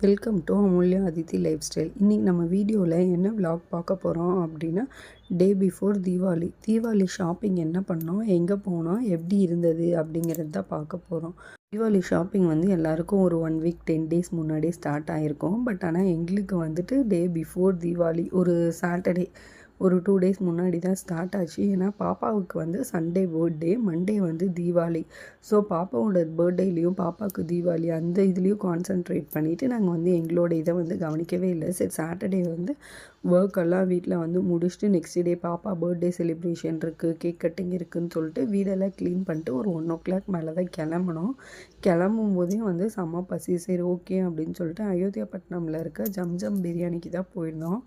Welcome to Amulya Aditi life style. இன்றைக்கி நம்ம வீடியோவில் என்ன விலாக் பார்க்க போகிறோம் அப்படின்னா, டே பிஃபோர் தீபாவளி ஷாப்பிங் என்ன பண்ணோம், எங்கே போனோம், எப்படி இருந்தது அப்படிங்கிறது தான் பார்க்க போகிறோம். தீபாவளி ஷாப்பிங் வந்து எல்லாருக்கும் ஒரு 1 வீக் 10 டேஸ் முன்னாடியே ஸ்டார்ட் ஆகிருக்கும். பட் ஆனால் எங்களுக்கு வந்துட்டு டே பிஃபோர் தீபாவளி ஒரு சாட்டர்டே ஒரு 2 டேஸ் முன்னாடி தான் ஸ்டார்ட் ஆச்சு. ஏன்னா பாப்பாவுக்கு வந்து சண்டே பர்த்டே, மண்டே வந்து தீபாவளி. ஸோ பாப்பாவோட பர்த்டேலேயும் பாப்பாவுக்கு தீபாவளி அந்த இதுலேயும் கான்சென்ட்ரேட் பண்ணிவிட்டு நாங்கள் வந்து எங்களோட இதை வந்து கவனிக்கவே இல்லை. சரி, சாட்டர்டே வந்து ஒர்க்கெல்லாம் வீட்டில் வந்து முடிச்சுட்டு நெக்ஸ்ட் டே பாப்பா பர்த்டே செலிப்ரேஷன் இருக்குது, கேக் கட்டிங் இருக்குதுன்னு சொல்லிட்டு வீடெல்லாம் க்ளீன் பண்ணிட்டு ஒரு 1 o'clock மேலே தான் கிளம்பணும். கிளம்பும் போதே வந்து செம்ம பசி. சரி ஓகே அப்படின்னு சொல்லிட்டு அயோத்தியாப்பட்டினமில் இருக்க ஜம்ஜம் பிரியாணிக்கு தான் போயிருந்தோம்.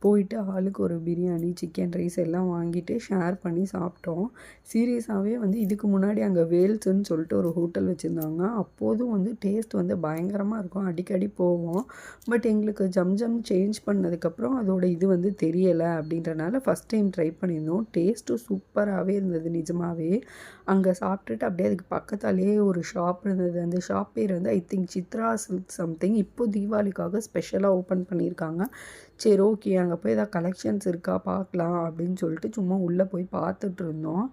போயிட்டு ஆளுக்கு ஒரு பிரியாணி, சிக்கன் ரைஸ் எல்லாம் வாங்கிட்டு ஷேர் பண்ணி சாப்பிட்டோம். சீரியஸாகவே வந்து இதுக்கு முன்னாடி அங்கே வேல்ஸ்ன்னு சொல்லிட்டு ஒரு ஹோட்டல் வச்சுருந்தாங்க. அப்போதும் வந்து டேஸ்ட் வந்து பயங்கரமாக இருக்கும், அடிக்கடி போவோம். பட் எங்களுக்கு ஜம்ஜம் சேஞ்ச் பண்ணதுக்கப்புறம் அதோட இது வந்து தெரியலை அப்படின்றனால ஃபஸ்ட் டைம் ட்ரை பண்ணியிருந்தோம். டேஸ்ட்டும் சூப்பராகவே இருந்தது நிஜமாகவே. அங்கே சாப்பிட்டுட்டு அப்படியே அதுக்கு பக்கத்தாலேயே ஒரு ஷாப் இருந்தது. அந்த ஷாப் பேர் வந்து I think Chitra silk something. இப்போது தீபாவளிக்காக ஸ்பெஷலாக ஓப்பன் பண்ணியிருக்காங்க. சரி ஓகே, அங்கே போய் ஏதாவது கலெக்ஷன்ஸ் இருக்கா பார்க்கலாம் அப்படின்னு சொல்லிட்டு சும்மா உள்ளே போய் பார்த்துட்டு இருந்தோம்.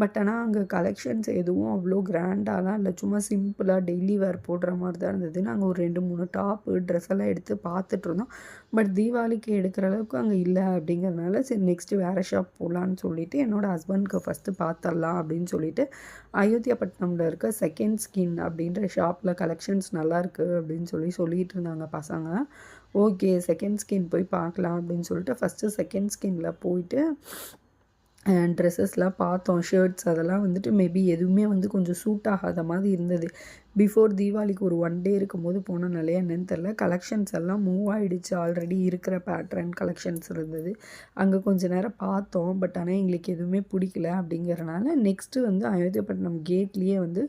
பட் ஆனால் அங்கே கலெக்ஷன்ஸ் எதுவும் அவ்வளோ கிராண்டாலாம் இல்லை, சும்மா சிம்பிளாக டெய்லி வேர் போடுற மாதிரி தான் இருந்தது. நாங்கள் ஒரு 2-3 டாப்பு ட்ரெஸ் எல்லாம் எடுத்து பார்த்துட்டு இருந்தோம். பட் தீபாவளிக்கு எடுக்கிற அளவுக்கு அங்கே இல்லை அப்படிங்கிறதுனால சரி நெக்ஸ்ட்டு வேறு ஷாப் போகலான்னு சொல்லிவிட்டு என்னோடய ஹஸ்பண்ட்க்கு ஃபஸ்ட்டு பார்த்துடலாம் அப்படின்னு சொல்லிட்டு அயோத்தியாப்பட்டினமில் இருக்க செகண்ட் ஸ்கின் அப்படின்ற ஷாப்பில் கலெக்ஷன்ஸ் நல்லாயிருக்கு அப்படின்னு சொல்லிட்டு இருந்தாங்க பசங்க. ஓகே, செகண்ட் ஸ்கின் போய் பார்க்கலாம் அப்படின்னு சொல்லிட்டு ஃபஸ்ட்டு செகண்ட் ஸ்கின்னில் போயிட்டு ட்ரெஸ்ஸஸ்லாம் பார்த்தோம். ஷர்ட்ஸ் அதெல்லாம் வந்துட்டு மேபி எதுவுமே வந்து கொஞ்சம் சூட் ஆகாத மாதிரி இருந்தது. பிஃபோர் தீபாவளிக்கு ஒரு 1 டே இருக்கும்போது போனனாலே என்னன்னு தெரில, கலெக்ஷன்ஸ் எல்லாம் மூவ் ஆகிடுச்சு. ஆல்ரெடி இருக்கிற பேட்டர்ன் கலெக்ஷன்ஸ் இருந்தது. அங்கே கொஞ்சம் நேரம் பார்த்தோம். பட் ஆனால் எங்களுக்கு எதுவுமே பிடிக்கல அப்படிங்கிறனால நெக்ஸ்ட்டு வந்து அயோத்தியாப்பட்டினம் கேட்லேயே வந்து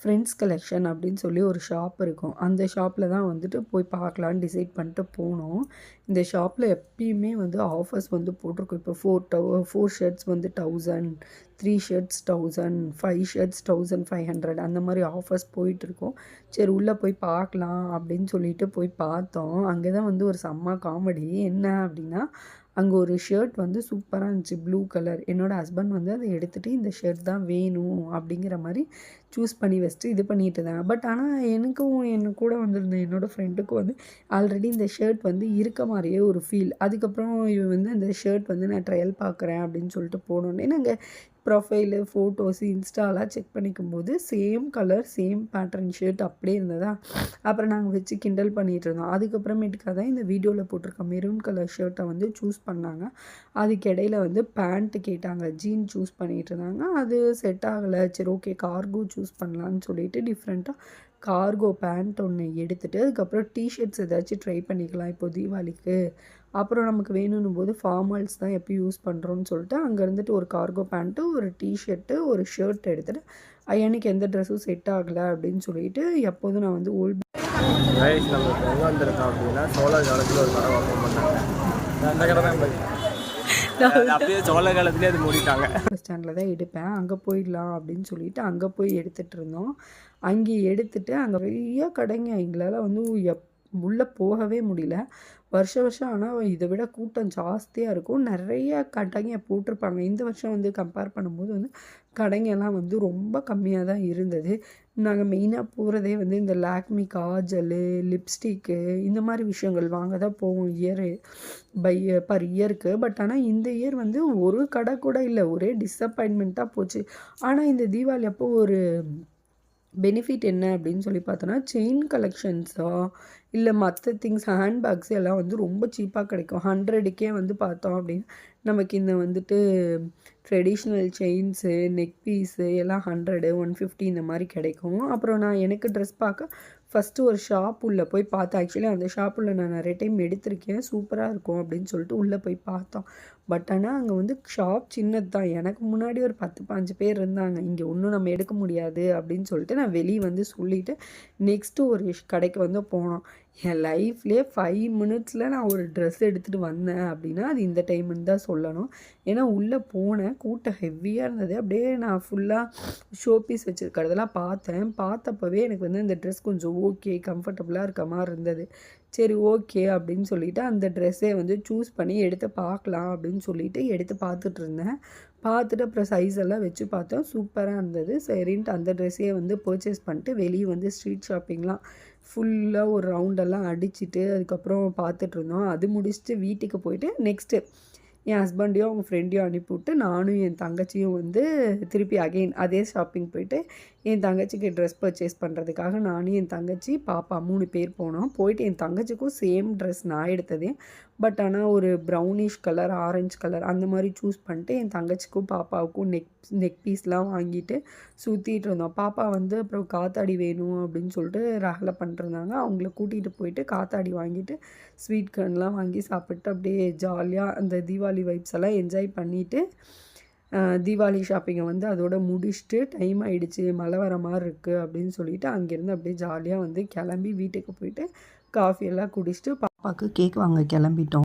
ஃப்ரெண்ட்ஸ் கலெக்ஷன் அப்படின்னு சொல்லி ஒரு ஷாப் இருக்கும். அந்த ஷாப்பில் தான் வந்துட்டு போய் பார்க்கலான்னு டிசைட் பண்ணிட்டு போனோம். இந்த ஷாப்பில் எப்பயுமே வந்து ஆஃபர்ஸ் வந்து போட்டிருக்கோம். இப்போ 4 ஷர்ட்ஸ் வந்து 1000, 3 ஷர்ட்ஸ் 1000, 5 ஷர்ட்ஸ் 1500 அந்த மாதிரி ஆஃபர்ஸ் போயிட்டுருக்கோம். சரி உள்ளே போய் பார்க்கலாம் அப்படின்னு சொல்லிட்டு போய் பார்த்தோம். அங்கே தான் வந்து ஒரு செம்ம காமெடி என்ன அப்படின்னா, அங்கே ஒரு ஷர்ட் வந்து சூப்பராக இருந்துச்சு, ப்ளூ கலர். என்னோடய ஹஸ்பண்ட் வந்து அதை எடுத்துகிட்டு இந்த ஷர்ட் தான் வேணும் அப்படிங்கிற மாதிரி சூஸ் பண்ணி வச்சுட்டு இது பண்ணிட்டு இருந்தாங்க. பட் ஆனால் எனக்கு கூட வந்திருந்த என்னோடய ஃப்ரெண்டுக்கும் வந்து ஆல்ரெடி இந்த ஷர்ட் வந்து இருக்க மாதிரியே ஒரு ஃபீல். அதுக்கப்புறம் இவன் வந்து அந்த ஷர்ட் வந்து நான் ட்ரையல் பார்க்குறேன் அப்படின்னு சொல்லிட்டு போனோன்னே நாங்கள் ப்ரொஃபைலு, ஃபோட்டோஸு, இன்ஸ்டாலாம் செக் பண்ணிக்கும்போது same colour, same pattern shirt அப்படியே இருந்ததா. அப்புறம் நாங்கள் வச்சு கிண்டல் பண்ணிகிட்டு இருந்தோம். அதுக்கப்புறமேட்டுக்காக தான் இந்த வீடியோவில் போட்டிருக்க மெரூன் கலர் ஷர்ட்டை வந்து சூஸ் பண்ணாங்க. அதுக்கு இடையில வந்து பேண்ட்டு கேட்டாங்க, ஜீன் சூஸ் பண்ணிகிட்டு இருந்தாங்க. அது செட் ஆகலை. சரி ஓகே, கார்கோ சூஸ் பண்ணலான்னு சொல்லிட்டு டிஃப்ரெண்ட்டாக கார்கோ பேண்ட் ஒன்று எடுத்துகிட்டு அதுக்கப்புறம் டிஷர்ட்ஸ் ஏதாச்சும் ட்ரை பண்ணிக்கலாம் இப்போ தீபாவளிக்கு. அப்புறம் நமக்கு வேணும்னும் போது ஃபார்மல்ஸ் தான் எப்போ யூஸ் பண்ணுறோன்னு சொல்லிட்டு அங்கே இருந்துட்டு ஒரு கார்கோ பேண்ட்டு, ஒரு டிஷர்ட்டு, ஒரு ஷர்ட் எடுத்துகிட்டு எனக்கு எந்த ட்ரெஸ்ஸும் செட் ஆகலை அப்படின்னு சொல்லிட்டு எப்போதும் நான் வந்து ரைஸ் நம்ம எங்கே வந்திருக்கோம் அப்படின்னா சோழர் காலத்தில் ஒரு கடை ஓப்பன் பண்ணாங்க. அந்த கடை தான் அப்படியே சோழர் காலத்துலேயே அது மூடிட்டாங்க. பஸ் ஸ்டாண்டில் தான் எடுப்பேன், அங்கே போயிடலாம் அப்படின்னு சொல்லிட்டு அங்கே போய் எடுத்துகிட்டு இருந்தோம். அங்கே எடுத்துகிட்டு அங்கே நிறைய கடைங்க, எங்களால் வந்து உள்ளே போகவே முடியல. வருஷம் ஆனால் இதை விட கூட்டம் ஜாஸ்தியாக இருக்கும். நிறைய கடைங்க போட்டிருப்பாங்க. இந்த வருஷம் வந்து கம்பேர் பண்ணும்போது வந்து கடைங்கெல்லாம் வந்து ரொம்ப கம்மியாக தான் இருந்தது. நாங்கள் மெயினாக போகிறதே வந்து இந்த லாக்மி காஜலு, லிப்ஸ்டிக்கு இந்த மாதிரி விஷயங்கள் வாங்க தான் போவோம் பர் இயருக்கு. பட் ஆனால் இந்த இயர் வந்து ஒரு கடை கூட இல்லை, ஒரே டிஸப்பாயின்மெண்ட்டாக போச்சு. ஆனால் இந்த தீபாவளி அப்போ ஒரு பெனிஃபிட் என்ன அப்படின்னு சொல்லி பார்த்தோன்னா, செயின் கலெக்ஷன்ஸா இல்லை மற்ற திங்ஸ் ஹேண்ட்பேக்ஸ் எல்லாம் வந்து ரொம்ப சீப்பாக கிடைக்கும். 100க்கே வந்து பார்த்தோம் அப்படின்னா நமக்கு இந்த வந்துட்டு ட்ரெடிஷ்னல் செயின்ஸு, நெக் பீஸு எல்லாம் 100, 150 இந்த மாதிரி கிடைக்கும். அப்புறம் நான் எனக்கு ட்ரெஸ் பார்க்க ஃபஸ்ட்டு ஒரு ஷாப் உள்ளே போய் பார்த்தேன். ஆக்சுவலி அந்த ஷாப்புள்ள நான் நிறைய டைம் எடுத்திருக்கேன், சூப்பராக இருக்கும் அப்படின்னு சொல்லிட்டு உள்ளே போய் பார்த்தோம். பட் ஆனால் அங்கே வந்து ஷாப் சின்னது தான். எனக்கு முன்னாடி ஒரு 10-15 பேர் இருந்தாங்க. இங்கே ஒன்றும் நம்ம எடுக்க முடியாது அப்படின்னு சொல்லிட்டு நான் வெளியே வந்து சொல்லிவிட்டு நெக்ஸ்ட்டு ஒரு கடைக்கு வந்து போனோம். என் லைஃப்லேயே 5 மினிட்ஸில் நான் ஒரு ட்ரெஸ் எடுத்துகிட்டு வந்தேன் அப்படின்னா அது இந்த டைமுன்னு தான் சொல்லணும். ஏன்னா உள்ளே போனேன், கூட்டம் ஹெவியாக இருந்தது. அப்படியே நான் ஃபுல்லாக ஷோ பீஸ் வச்சுருக்கிறதெல்லாம் பார்த்தேன். பார்த்தப்பவே எனக்கு வந்து இந்த ட்ரெஸ் கொஞ்சம் ஓகே, கம்ஃபர்டபுளாக இருக்க மாதிரி இருந்தது. சரி ஓகே அப்படின்னு சொல்லிவிட்டு அந்த ட்ரெஸ்ஸே வந்து சூஸ் பண்ணி எடுத்து பார்க்கலாம் அப்படின்னு சொல்லிட்டு எடுத்து பார்த்துட்ருந்தேன். பார்த்துட்டு அப்புறம் சைஸ் எல்லாம் வச்சு பார்த்தோம், சூப்பராக இருந்தது. சரின்ட்டு அந்த ட்ரெஸ்ஸையே வந்து பர்ச்சேஸ் பண்ணிட்டு வெளியே வந்து ஸ்ட்ரீட் ஷாப்பிங்லாம் ஃபுல்லாக ஒரு ரவுண்டெல்லாம் அடிச்சுட்டு அதுக்கப்புறம் பார்த்துட்ருந்தோம். அது முடிச்சுட்டு வீட்டுக்கு போயிட்டு நெக்ஸ்ட்டு என் ஹஸ்பண்டையும் அவங்க ஃப்ரெண்டையும் அனுப்பிவிட்டு நானும் என் தங்கச்சியும் வந்து திருப்பி அகெயின் அதே ஷாப்பிங் போயிட்டு என் தங்கச்சிக்கு ட்ரெஸ் பர்ச்சேஸ் பண்ணுறதுக்காக நானும் என் தங்கச்சி பாப்பா 3 பேர் போனோம். போயிட்டு என் தங்கச்சிக்கும் சேம் ட்ரெஸ் நான் எடுத்ததே, பட் ஆனால் ஒரு ப்ரௌனிஷ் கலர், ஆரஞ்சு கலர் அந்த மாதிரி சூஸ் பண்ணிட்டு என் தங்கச்சிக்கும் பாப்பாவுக்கும் நெக் பீஸ்லாம் வாங்கிட்டு சுற்றிட்டு இருந்தோம். பாப்பா வந்து அப்புறம் காத்தாடி வேணும் அப்படின்னு சொல்லிட்டு ரகலை பண்ணிட்டுருந்தாங்க. அவங்கள கூட்டிகிட்டு போயிட்டு காத்தாடி வாங்கிட்டு ஸ்வீட் கார்ன்லாம் வாங்கி சாப்பிட்டு அப்படியே ஜாலியாக அந்த தீபாவளி வைப்ஸ் எல்லாம் என்ஜாய் பண்ணிவிட்டு தீபாவளி ஷாப்பிங்கை வந்து அதோட முடிச்சுட்டு டைம் ஆகிடுச்சு, மழை வர மாதிரி இருக்குது அப்படின்னு சொல்லிட்டு அங்கேருந்து அப்படியே ஜாலியாக வந்து கிளம்பி வீட்டுக்கு போயிட்டு காஃபி எல்லாம் குடிச்சிட்டு பாப்பாவுக்கு கேக் வாங்க கிளம்பிட்டோம்.